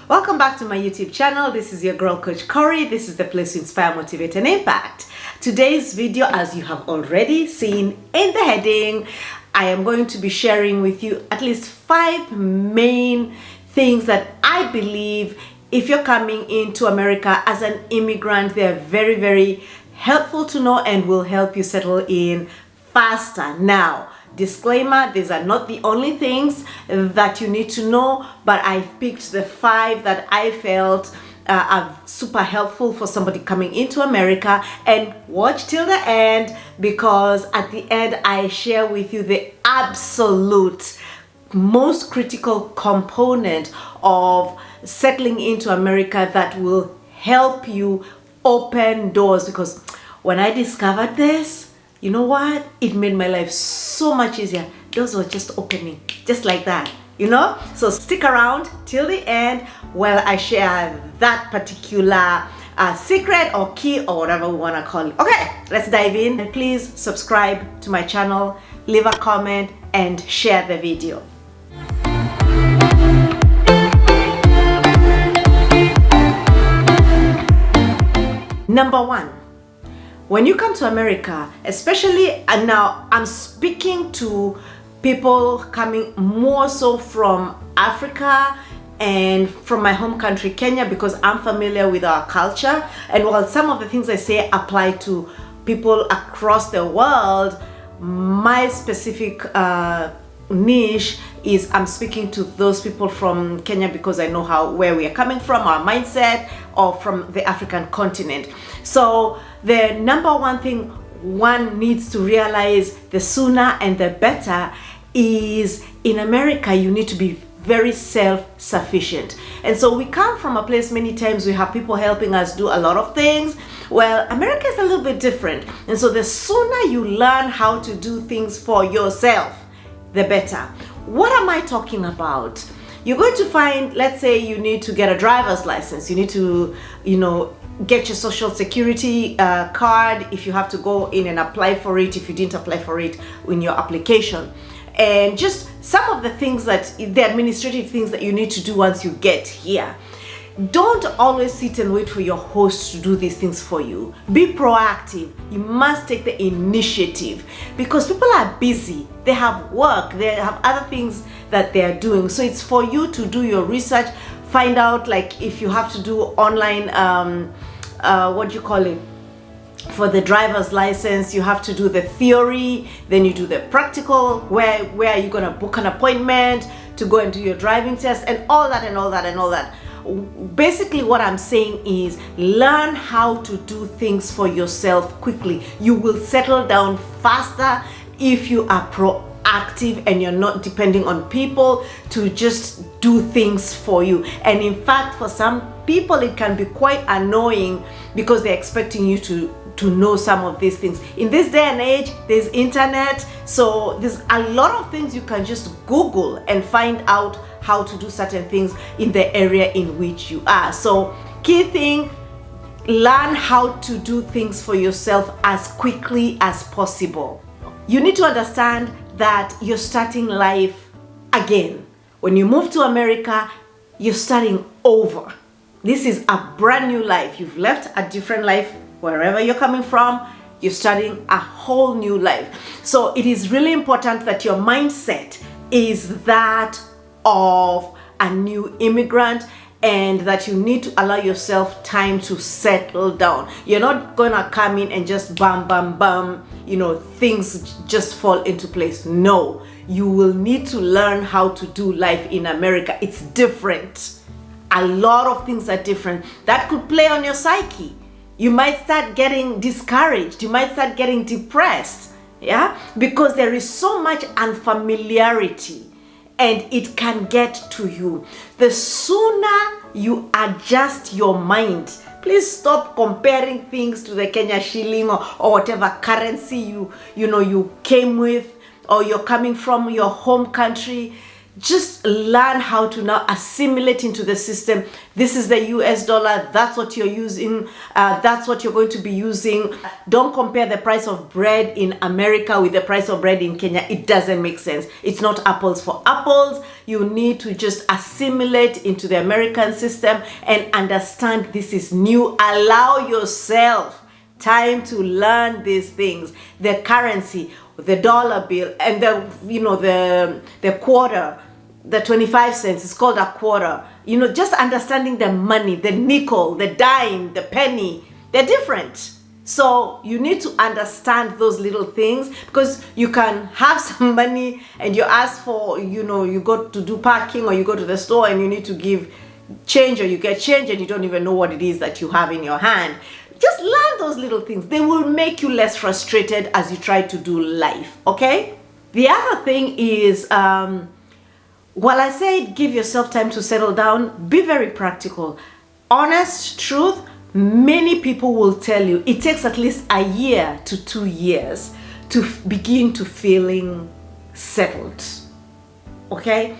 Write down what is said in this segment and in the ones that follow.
Welcome back to my YouTube channel. This is your girl Coach Corey. This is the place to inspire, motivate and impact. Today's video, as you have already seen in the heading, I am going to be sharing with you at least 5 main things that I believe if you're coming into America as an immigrant, they're very, very helpful to know and will help you settle in faster. Now, disclaimer, these are not the only things that you need to know, but I've picked the 5 that I felt are super helpful for somebody coming into America. And watch till the end, because at the end I share with you the absolute most critical component of settling into America that will help you open doors. Because when I discovered this, you know what? It made my life so much easier. Doors were just opening, just like that, you know? So stick around till the end while I share that particular secret or key or whatever we want to call it. Okay, let's dive in. And please subscribe to my channel, leave a comment, and share the video. Number 1. When you come to America, especially, and now I'm speaking to people coming more so from Africa and from my home country, Kenya, because I'm familiar with our culture. And while some of the things I say apply to people across the world, my specific niche is I'm speaking to those people from Kenya because I know where we are coming from, our mindset, or from the African continent. So the number one thing one needs to realize, the sooner and the better, is in America you need to be very self-sufficient. And so we come from a place, many times we have people helping us do a lot of things. Well, America is a little bit different. And so the sooner you learn how to do things for yourself, the better. What am I talking about? You're going to find, let's say you need to get a driver's license. You need to, get your social security card if you have to go in and apply for it, if you didn't apply for it in your application. And just some of the things the administrative things that you need to do once you get here. Don't always sit and wait for your host to do these things for you. Be proactive. You must take the initiative, because people are busy. They have work. They have other things that they are doing. So it's for you to do your research. Find out, like, if you have to do online, for the driver's license, you have to do the theory, then you do the practical, where are you going to book an appointment to go and do your driving test, and all that and all that and all that. Basically what I'm saying is learn how to do things for yourself quickly. You will settle down faster if you are proactive and you're not depending on people to just do things for you. And in fact, for some people it can be quite annoying because they're expecting you to know some of these things. In this day and age, there's internet, so there's a lot of things you can just Google and find out how to do certain things in the area in which you are. So key thing, learn how to do things for yourself as quickly as possible. You need to understand that you're starting life again. When you move to America, you're starting over. This is a brand new life. You've left a different life wherever you're coming from. You're starting a whole new life. So it is really important that your mindset is that of a new immigrant, and that you need to allow yourself time to settle down. You're not gonna come in and just bam, bam, bam, things just fall into place. No, you will need to learn how to do life in America. It's different. A lot of things are different. That could play on your psyche. You might start getting discouraged. You might start getting depressed, yeah? Because there is so much unfamiliarity, and it can get to you. The sooner you adjust your mind, please stop comparing things to the Kenya shilling or whatever currency you came with, or you're coming from your home country. just learn how to now assimilate into the system. This is the US dollar, that's what you're using, that's what you're going to be using. Don't compare the price of bread in America with the price of bread in Kenya. It doesn't make sense. It's not apples for apples. You need to just assimilate into the American system and understand this is new. Allow yourself time to learn these things. The currency, the dollar bill, and the quarter, the 25 cents is called a quarter. Just understanding the money, the nickel, the dime, the penny, they're different. So you need to understand those little things, because you can have some money and you ask for, you go to do parking or you go to the store and you need to give change, or you get change and you don't even know what it is that you have in your hand. Just learn those little things. They will make you less frustrated as you try to do life, okay? The other thing is, while I said give yourself time to settle down, be very practical. Honest truth, many people will tell you it takes at least a year to 2 years to begin to feeling settled, okay?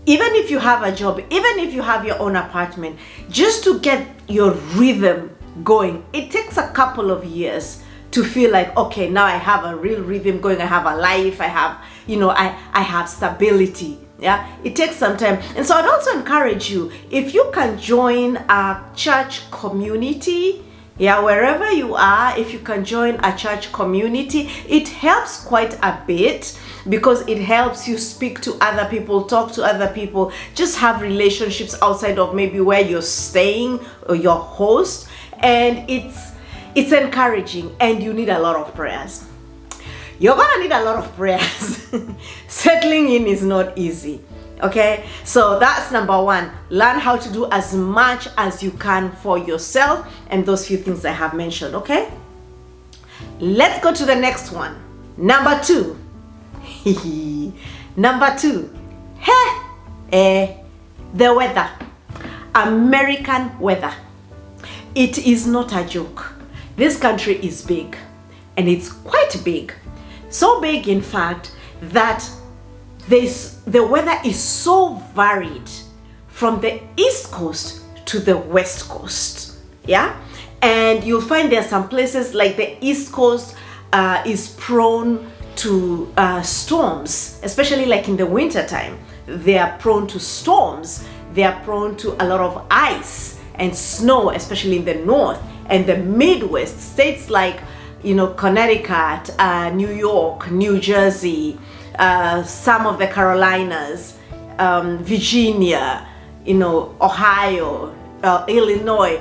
Even if you have a job, even if you have your own apartment, just to get your rhythm going, it takes a couple of years to feel like, okay, now I have a real rhythm going, I have a life, I have, I have stability. Yeah, it takes some time. And so I'd also encourage you, if you can join a church community, wherever you are, if you can join a church community, it helps quite a bit, because it helps you speak to other people, talk to other people, just have relationships outside of maybe where you're staying or your host. And it's encouraging, and you need a lot of prayers. You're gonna need a lot of prayers. Settling in is not easy, okay? So that's number one. Learn how to do as much as you can for yourself and those few things I have mentioned, okay? Let's go to the next one. Number two. Number two. The weather. American weather. It is not a joke. This country is big, and it's quite big. So big, in fact, that the weather is so varied from the East Coast to the West Coast. Yeah? And you'll find there are some places like the East Coast is prone to storms, especially like in the winter time. They are prone to storms. They are prone to a lot of ice and snow, especially in the north and the Midwest. States like, Connecticut, New York, New Jersey, some of the Carolinas, Virginia, Ohio, Illinois,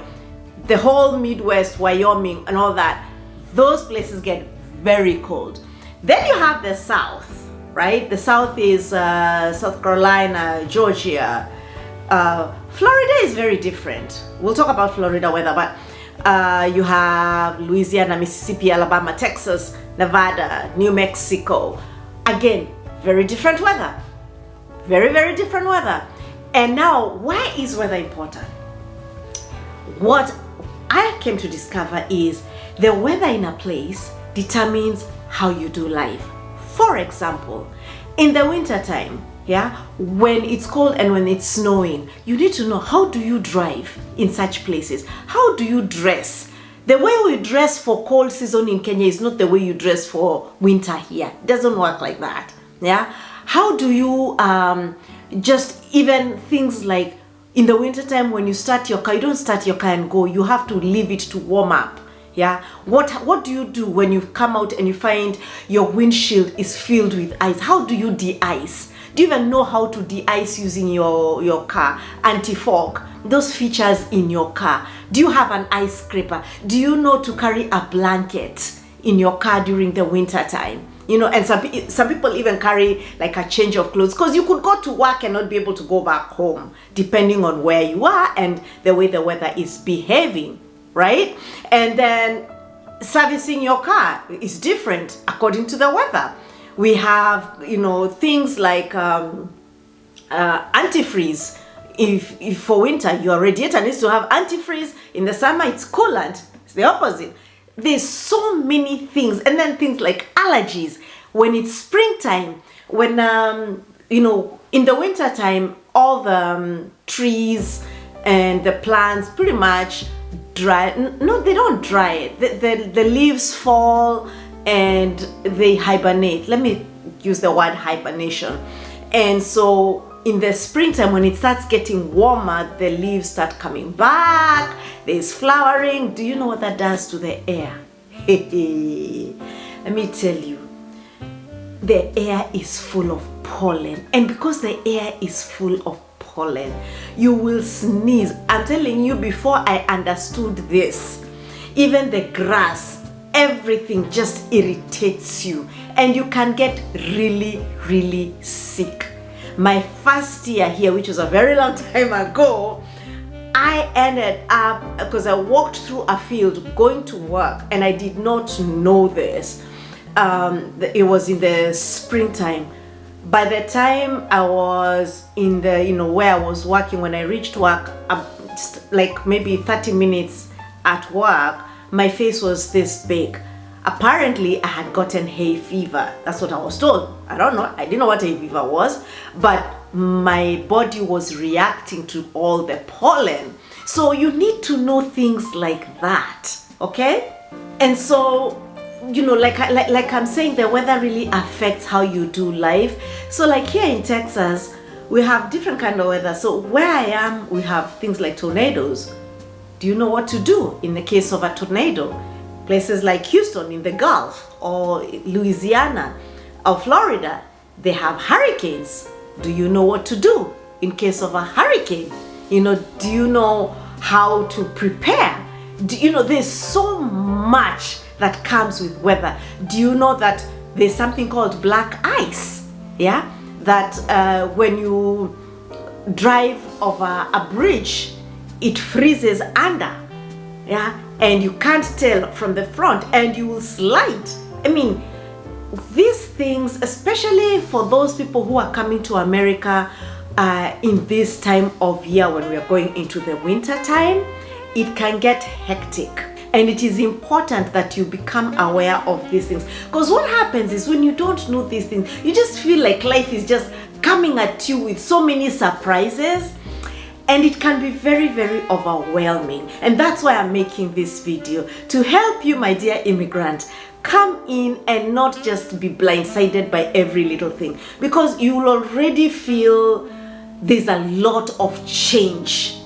the whole Midwest, Wyoming, and all that. Those places get very cold. Then you have the South, right? The South is South Carolina, Georgia. Florida is very different. We'll talk about Florida weather, but you have Louisiana, Mississippi, Alabama, Texas, Nevada, New Mexico. Again, very different weather. Very, very different weather. And now, why is weather important? What I came to discover is the weather in a place determines how you do life. For example, in the winter time, when it's cold and when it's snowing, you need to know, how do you drive in such places? How do you dress? The way we dress for cold season in Kenya is not the way you dress for winter here. It doesn't work like that. How do you just even things like in the winter time when you start your car, you don't start your car and go. You have to leave it to warm up. What do you do when you come out and you find your windshield is filled with ice? How do you de-ice? Do you even know how to de-ice using your car? Anti-fog, those features in your car. Do you have an ice scraper? Do you know to carry a blanket in your car during the winter time? And some people even carry like a change of clothes, because you could go to work and not be able to go back home depending on where you are and the way the weather is behaving, right? And then servicing your car is different according to the weather. We have, things like antifreeze. If for winter your radiator needs to have antifreeze, in the summer it's coolant. It's the opposite. There's so many things. And then things like allergies. When it's springtime, when in the winter time, all the trees and the plants pretty much dry. No, they don't dry. The leaves fall and they hibernate. Let me use the word hibernation. And so in the springtime, when it starts getting warmer, the leaves start coming back. There's flowering. Do you know what that does to the air? Let me tell you, the air is full of pollen. And because the air is full of pollen, you will sneeze. I'm telling you, before I understood this, even the grass, everything just irritates you and you can get really, really sick. My first year here, which was a very long time ago, I ended up, because I walked through a field going to work, and I did not know this. It was in the springtime. By the time I was in the, where I was working, when I reached work, just like maybe 30 minutes at work, my face was this big. Apparently, I had gotten hay fever. That's what I was told. I don't know. I didn't know what hay fever was, but my body was reacting to all the pollen. So you need to know things like that, okay? And so, like I'm saying, the weather really affects how you do life. So like here in Texas, we have different kind of weather. So where I am, we have things like tornadoes. Do you know what to do in the case of a tornado? Places like Houston in the Gulf, or Louisiana, or Florida, they have hurricanes. Do you know what to do in case of a hurricane? Do you know how to prepare? There's so much that comes with weather. Do you know that there's something called black ice? Yeah, that when you drive over a bridge, it freezes under. Yeah, and you can't tell from the front, and you will slide. I mean, these things, especially for those people who are coming to America in this time of year when we are going into the winter time, it can get hectic. And it is important that you become aware of these things. Because what happens is when you don't know these things, you just feel like life is just coming at you with so many surprises. And it can be very, very overwhelming. And that's why I'm making this video, to help you, my dear immigrant, come in and not just be blindsided by every little thing. Because you will already feel there's a lot of change.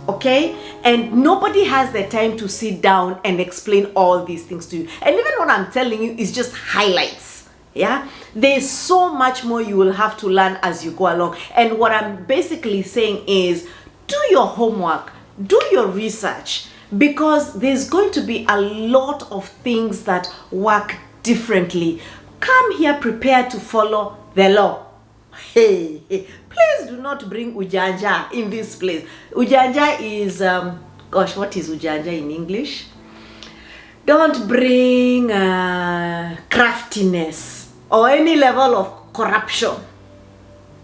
Okay? And nobody has the time to sit down and explain all these things to you. And even what I'm telling you is just highlights. Yeah, there's so much more you will have to learn as you go along. And what I'm basically saying is, do your homework, do your research, because there's going to be a lot of things that work differently. Come here prepared to follow the law. Hey, please do not bring ujanja in this place. Ujanja is, gosh, what is ujanja in English? Don't bring craftiness or any level of corruption,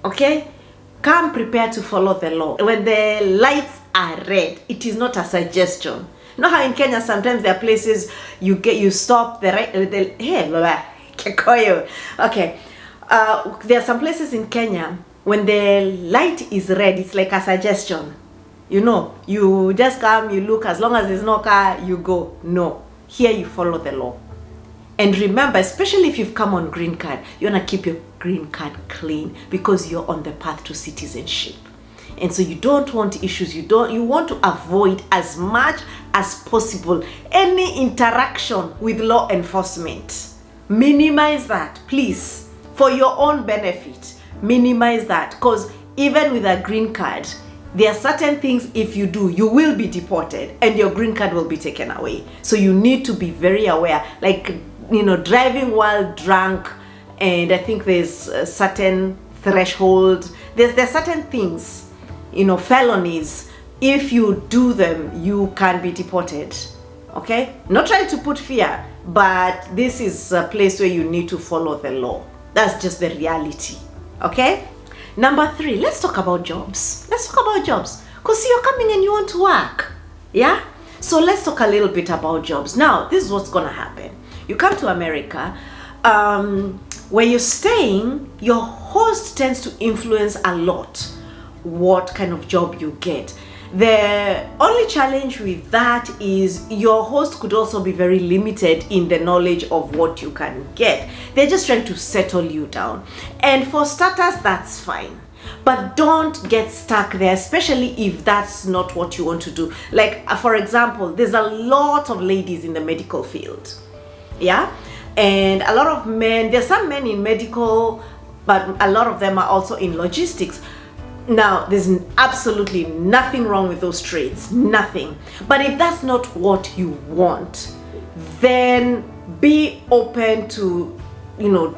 okay? Come prepared to follow the law. When the lights are red, it is not a suggestion. You know how in Kenya sometimes there are places you stop the right, okay. There are some places in Kenya when the light is red, it's like a suggestion. You just come, you look, as long as there's no car, you go. No, here you follow the law. And remember, especially if you've come on green card, you want to keep your green card clean, because you're on the path to citizenship. And so you don't want issues. You want to avoid as much as possible any interaction with law enforcement. Minimize that, please, for your own benefit. Minimize that, because even with a green card, there are certain things, if you do, you will be deported and your green card will be taken away. So you need to be very aware, like, driving while drunk, and I think there's a certain threshold. There's certain things, felonies. If you do them, you can be deported. Okay? Not trying to put fear, but this is a place where you need to follow the law. That's just the reality. Okay? Number 3, let's talk about jobs. Let's talk about jobs. Because you're coming and you want to work. Yeah? So let's talk a little bit about jobs. Now, this is what's going to happen. You come to America. where you're staying, your host tends to influence a lot what kind of job you get. The only challenge with that is your host could also be very limited in the knowledge of what you can get. They're just trying to settle you down. And for starters, that's fine. But don't get stuck there, especially if that's not what you want to do. Like, for example, there's a lot of ladies in the medical field. Yeah? And a lot of men, there's some men in medical, but a lot of them are also in logistics. Now, there's absolutely nothing wrong with those trades, nothing. But if that's not what you want, then be open to,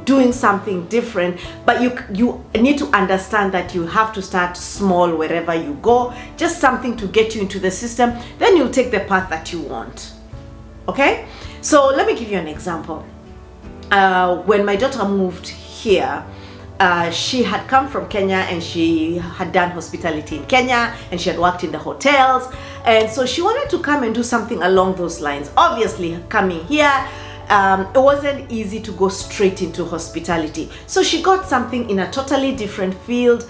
doing something different. But you need to understand that you have to start small wherever you go, just something to get you into the system. Then you'll take the path that you want. Okay? So let me give you an example. When my daughter moved here, she had come from Kenya and she had done hospitality in Kenya and she had worked in the hotels, and so she wanted to come and do something along those lines. Obviously, coming here, it wasn't easy to go straight into hospitality, so she got something in a totally different field,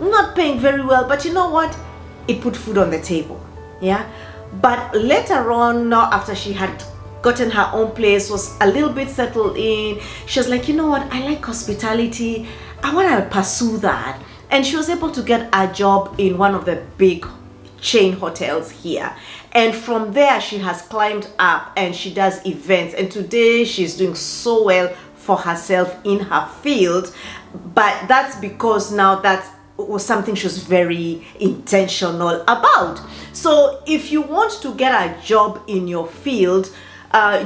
not paying very well, but you know what, it put food on the table. Yeah. But later on, now after she had gotten her own place, was a little bit settled in, she was like, you know what, I like hospitality, I want to pursue that. And she was able to get a job in one of the big chain hotels here, and from there she has climbed up and she does events, and today she's doing so well for herself in her field. But that's because now that was something she was very intentional about. So if you want to get a job in your field,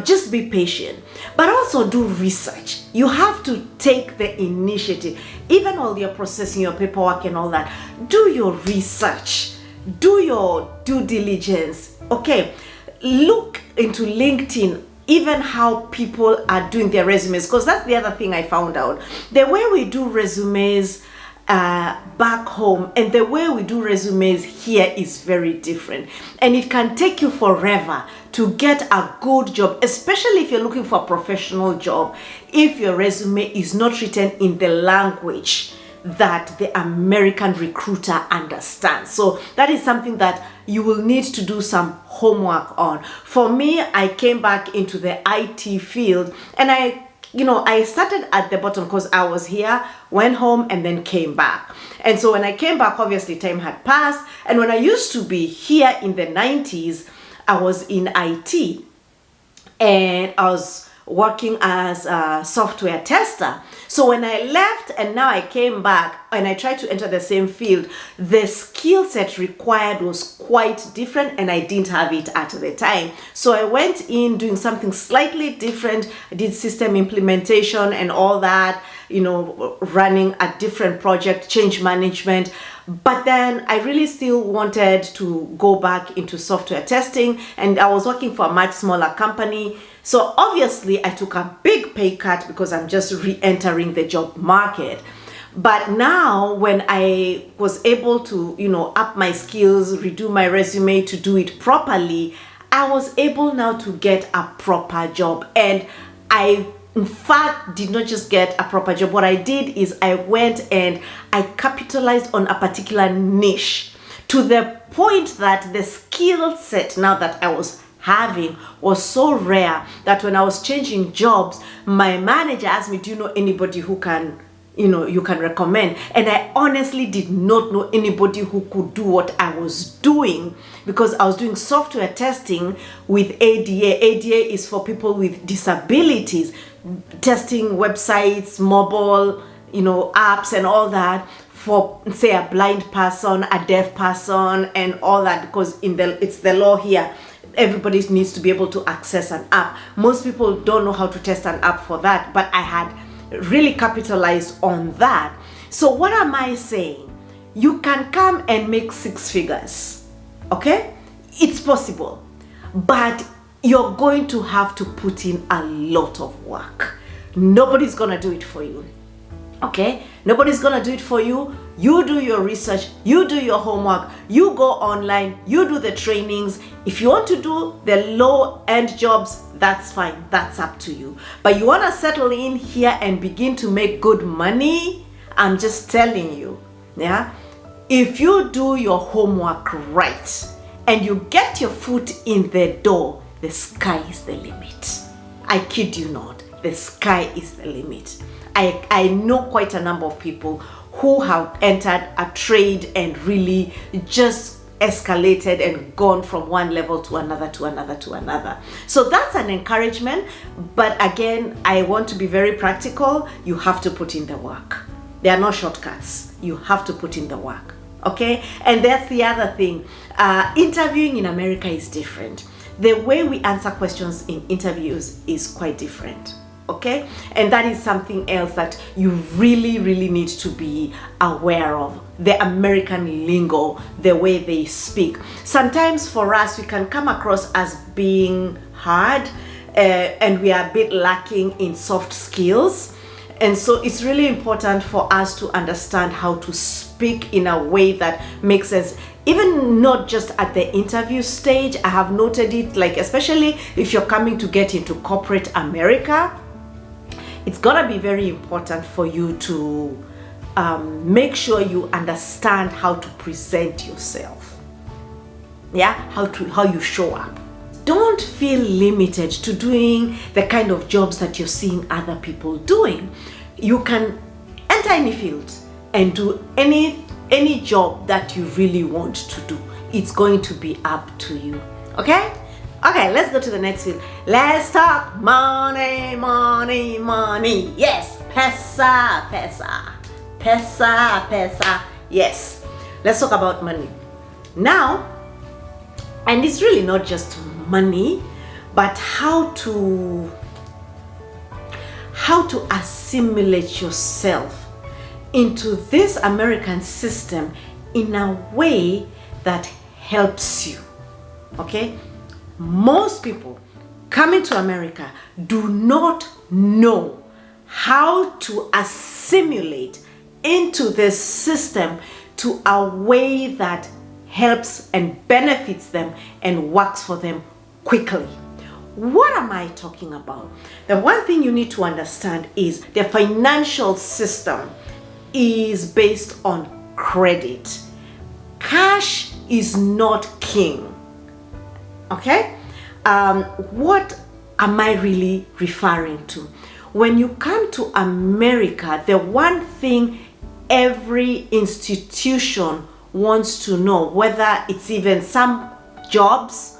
just be patient, but also do research. You have to take the initiative. Even while you're processing your paperwork and all that, do your research, do your due diligence. Okay, look into LinkedIn, even how people are doing their resumes, because that's the other thing I found out. The way we do resumes back home and the way we do resumes here is very different, and it can take you forever to get a good job, especially if you're looking for a professional job, if your resume is not written in the language that the American recruiter understands. So that is something that you will need to do some homework on. For me, I came back into the IT field, and I started at the bottom because I was here, went home, and then came back. And so when I came back, obviously time had passed. And when I used to be here in the 90s, I was in IT and I was working as a software tester. So when I left and now I came back and I tried to enter the same field, the skill set required was quite different and I didn't have it at the time. So I went in doing something slightly different. I did system implementation and all that, running a different project, change management. But then I really still wanted to go back into software testing, and I was working for a much smaller company. So obviously I took a big pay cut because I'm just re-entering the job market. But now when I was able to, up my skills, redo my resume to do it properly, I was able now to get a proper job. And I, in fact, did not just get a proper job. What I did is I went and I capitalized on a particular niche to the point that the skill set now that I was having was so rare that when I was changing jobs, my manager asked me, do you know anybody who can, you can recommend? And I honestly did not know anybody who could do what I was doing, because I was doing software testing with ADA. ADA is for people with disabilities, testing websites, mobile, apps and all that for, say, a blind person, a deaf person and all that, because it's the law here. Everybody needs to be able to access an app. Most people don't know how to test an app for that, but I had really capitalized on that. So what am I saying? You can come and make 6 figures, okay? It's possible, but you're going to have to put in a lot of work. Nobody's gonna do it for you, okay? Nobody's gonna do it for you. You do your research, you do your homework, you go online, you do the trainings. If you want to do the low-end jobs, that's fine, that's up to you. But you want to settle in here and begin to make good money, I'm just telling you, yeah, if you do your homework right and you get your foot in the door, the sky is the limit. I kid you not, the sky is the limit. I know quite a number of people who have entered a trade and really just escalated and gone from one level to another to another to another. So that's an encouragement. But again, I want to be very practical. You have to put in the work. There are no shortcuts. You have to put in the work. Okay? And that's the other thing. Interviewing in America is different. The way we answer questions in interviews is quite different. Okay? And that is something else that you really, really need to be aware of. The American lingo, the way they speak. Sometimes for us, we can come across as being hard and we are a bit lacking in soft skills. And so it's really important for us to understand how to speak in a way that makes sense. Even not just at the interview stage. I have noted it, like especially if you're coming to get into corporate America, it's gonna be very important for you to make sure you understand how to present yourself. Yeah, how you show up. Don't feel limited to doing the kind of jobs that you're seeing other people doing. You can enter any field and do any job that you really want to do. It's going to be up to you. Okay? Okay, let's go to the next field. Let's talk money, money, money. Yes, pesa, pesa, pesa, pesa. Yes, let's talk about money. Now, and it's really not just money, but how to assimilate yourself into this American system in a way that helps you. Okay? Most people coming to America do not know how to assimilate into this system to a way that helps and benefits them and works for them quickly. What am I talking about? The one thing you need to understand is the financial system is based on credit. Cash is not king. Okay? What am I really referring to? When you come to America, the one thing every institution wants to know, whether it's even some jobs,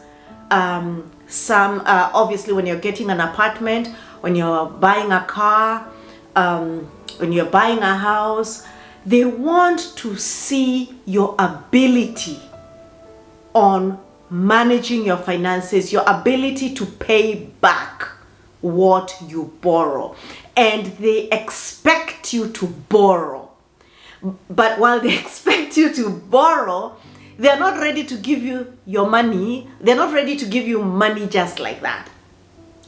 obviously when you're getting an apartment, when you're buying a car, when you're buying a house, they want to see your ability on managing your finances, your ability to pay back what you borrow. And they expect you to borrow. But while they expect you to borrow, they're not ready to give you your money. They're not ready to give you money just like that.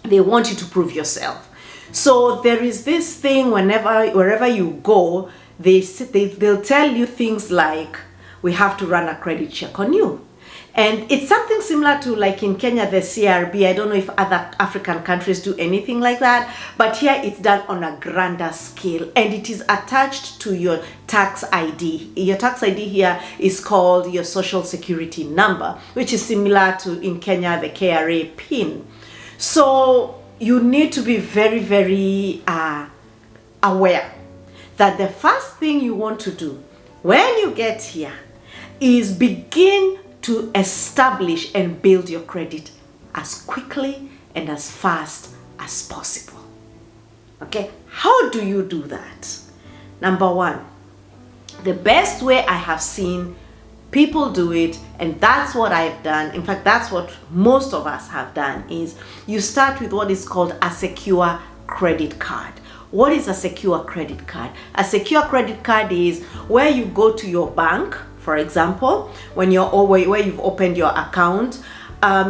They want you to prove yourself. So there is this thing wherever you go, they'll tell you things like, we have to run a credit check on you. And it's something similar to like in Kenya, the CRB. I don't know if other African countries do anything like that, but here it's done on a grander scale and it is attached to your tax ID. Your tax ID here is called your social security number, which is similar to in Kenya, the KRA PIN. So you need to be very, very aware that the first thing you want to do when you get here is begin to establish and build your credit as quickly and as fast as possible. Okay, how do you do that? Number one, the best way I have seen people do it, and that's what I've done, in fact that's what most of us have done, is you start with what is called a secure credit card. What is a secure credit card? A secure credit card is where you go to your bank, for example, where you've opened your account,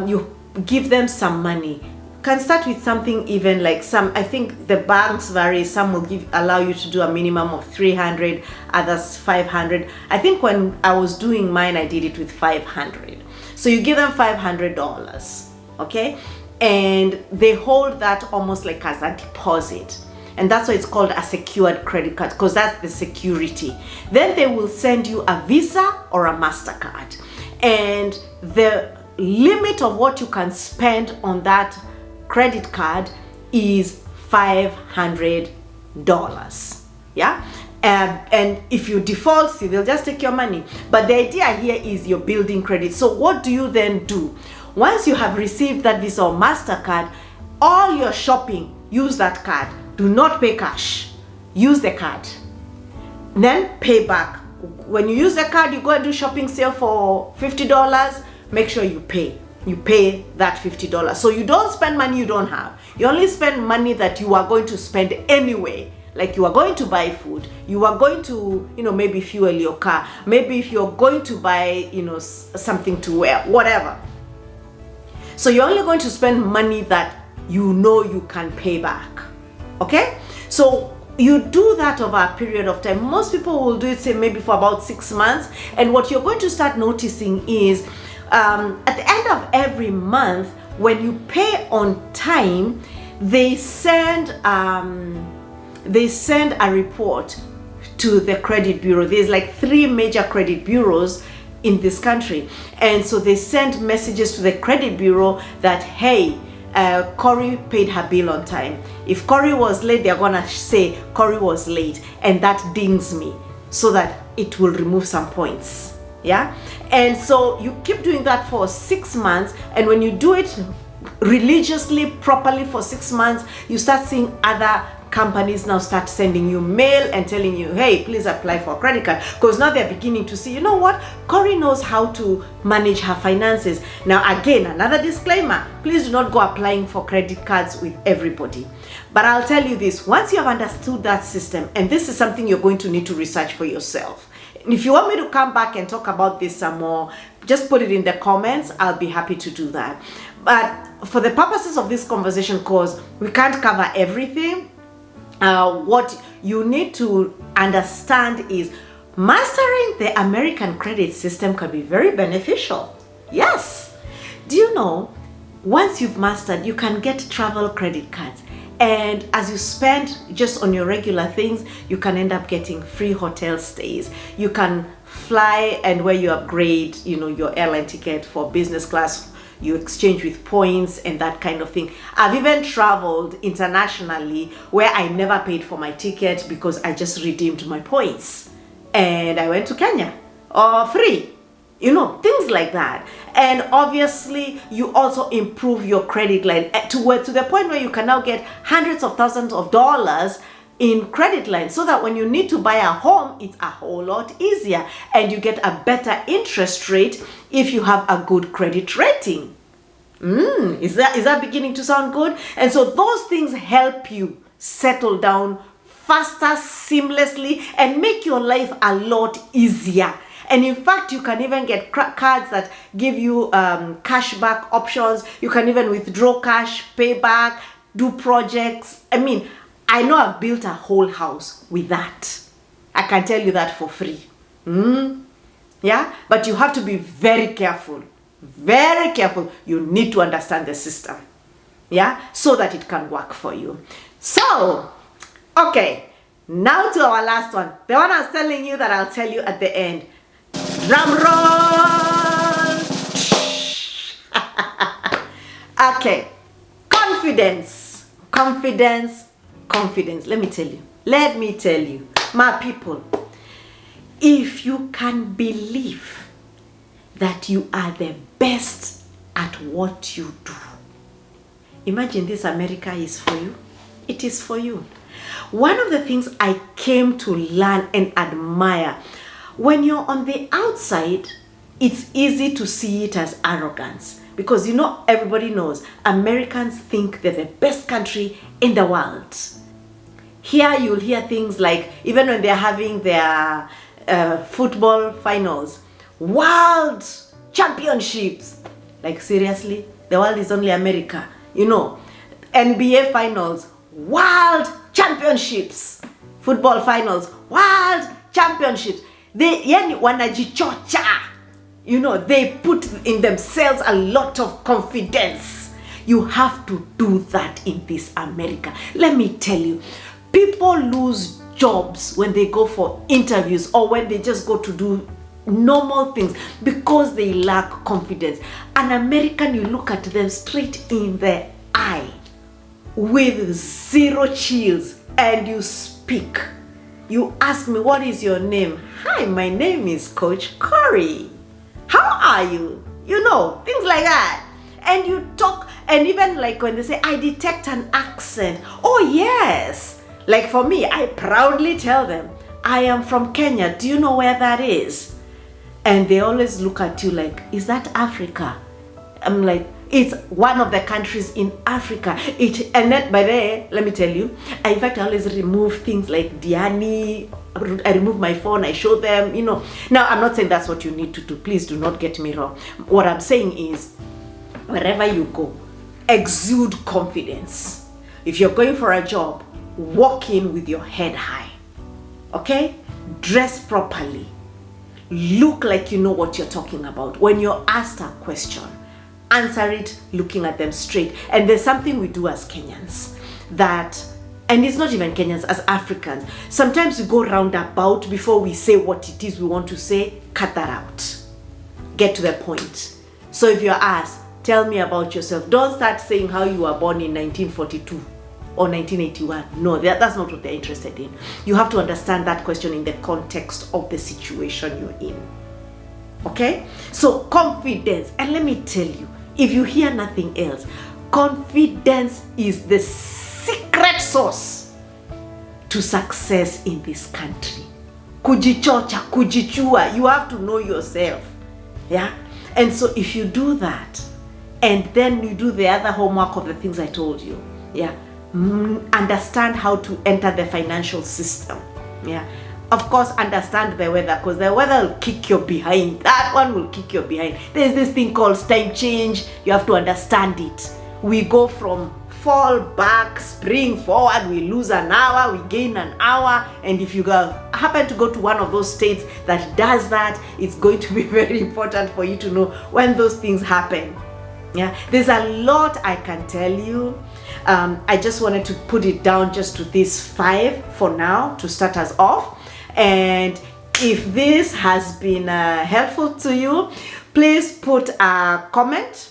you give them some money. can start with something even like I think the banks vary. Some will allow you to do a minimum of 300, others 500. I think when I was doing mine, I did it with 500. So you give them $500, okay? And they hold that almost like as a deposit. And that's why it's called a secured credit card, because that's the security. Then they will send you a Visa or a MasterCard. And the limit of what you can spend on that credit card is $500. Yeah. And if you default, see, they'll just take your money. But the idea here is you're building credit. So what do you then do? Once you have received that Visa or MasterCard, all your shopping, use that card. Do not pay cash. Use the card. Then pay back. When you use the card, you go and do shopping sale for $50, make sure you pay. You pay that $50. So you don't spend money you don't have. You only spend money that you are going to spend anyway. Like you are going to buy food, you are going to, maybe fuel your car, maybe if you're going to buy, something to wear, whatever. So you're only going to spend money that you can pay back. Okay? So you do that over a period of time. Most people will do it, say, maybe for about 6 months. And what you're going to start noticing is at the end of every month, when you pay on time, they send a report to the credit bureau. There's like 3 major credit bureaus in this country. And so they send messages to the credit bureau that, hey, Corey paid her bill on time. If Corey was late, they're gonna say Corey was late, and that dings me so that it will remove some points. Yeah. And so you keep doing that for 6 months, and when you do it religiously, properly for 6 months, you start seeing other companies now start sending you mail and telling you, hey, please apply for a credit card, because now they're beginning to see, you know what, Corey knows how to manage her finances. Now again, another disclaimer, please do not go applying for credit cards with everybody. But I'll tell you this, once you have understood that system, and this is something you're going to need to research for yourself. If you want me to come back and talk about this some more, just put it in the comments. I'll be happy to do that. But for the purposes of this conversation, because we can't cover everything, what you need to understand is mastering the American credit system can be very beneficial. Yes. Do you know, once you've mastered, you can get travel credit cards. And as you spend just on your regular things, you can end up getting free hotel stays. You can fly, and where you upgrade, your airline ticket for business class, you exchange with points and that kind of thing. I've even traveled internationally where I never paid for my ticket because I just redeemed my points. And I went to Kenya free. Things like that. And obviously, you also improve your credit line to the point where you can now get hundreds of thousands of dollars in credit line, so that when you need to buy a home, it's a whole lot easier, and you get a better interest rate if you have a good credit rating. Is that beginning to sound good? And so those things help you settle down faster, seamlessly, and make your life a lot easier. And in fact, you can even get cards that give you cashback options. You can even withdraw cash, pay back, do projects. I know I've built a whole house with that. I can tell you that for free. Yeah, but you have to be very careful. Very careful. You need to understand the system. Yeah, so that it can work for you. So, okay, now to our last one. The one I was telling you that I'll tell you at the end. Drum roll! Okay, confidence. Let me tell you, my people, if you can believe that you are the best at what you do, imagine this America is for you. It is for you. One of the things I came to learn and admire, when you're on the outside, it's easy to see it as arrogance, because everybody knows Americans think they're the best country in the world. Here you'll hear things like, even when they're having their football finals, world championships. Like, seriously, the world is only America. NBA finals, world championships, football finals, world championships. They yani wanajichocha. You know, they put in themselves a lot of confidence. You have to do that in this America. Let me tell you, people lose jobs when they go for interviews or when they just go to do normal things because they lack confidence. An American, you look at them straight in the eye with zero chills and you speak. You ask me, what is your name? Hi, my name is Coach Corey. How are you? You know, things like that. And you talk, and even like when they say, I detect an accent. Oh yes. Like for me, I proudly tell them, I am from Kenya. Do you know where that is? And they always look at you like, is that Africa? I'm like, it's one of the countries in Africa. And then by there, let me tell you, in fact, I always remove things like Diani. I remove my phone, I show them, you know. Now, I'm not saying that's what you need to do. Please do not get me wrong. What I'm saying is, wherever you go, exude confidence. If you're going for a job, walk in with your head high. Okay? Dress properly. Look like you know what you're talking about. When you're asked a question, answer it looking at them straight. And there's something we do as Kenyans that, and it's not even Kenyans, as Africans, sometimes we go roundabout before we say what it is we want to say. Cut that out. Get to the point. So if you're asked, tell me about yourself, don't start saying how you were born in 1942 or 1981. No, that's not what they're interested in. You have to understand that question in the context of the situation you're in. Okay? So confidence, and let me tell you, if you hear nothing else, confidence is the secret sauce to success in this country. Kujichocha, kujichua, you have to know yourself. Yeah? And so if you do that, and then you do the other homework of the things I told you, yeah, understand how to enter the financial system. Yeah, of course, understand the weather, because the weather will kick your behind. That one will kick your behind. There's this thing called time change. You have to understand it. We go from fall back, spring forward, we lose an hour, we gain an hour. And if you happen to go to one of those states that does that, it's going to be very important for you to know when those things happen. Yeah, there's a lot I can tell you. I just wanted to put it down just to these 5 for now to start us off. And if this has been helpful to you, please put a comment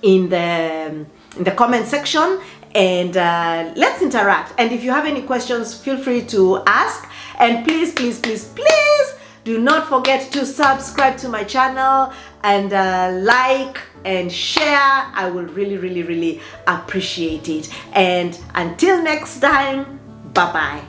in the comment section, and let's interact. And if you have any questions, feel free to ask. And please, please, please, please do not forget to subscribe to my channel and like and share. I will really, really, really appreciate it. And until next time, bye-bye.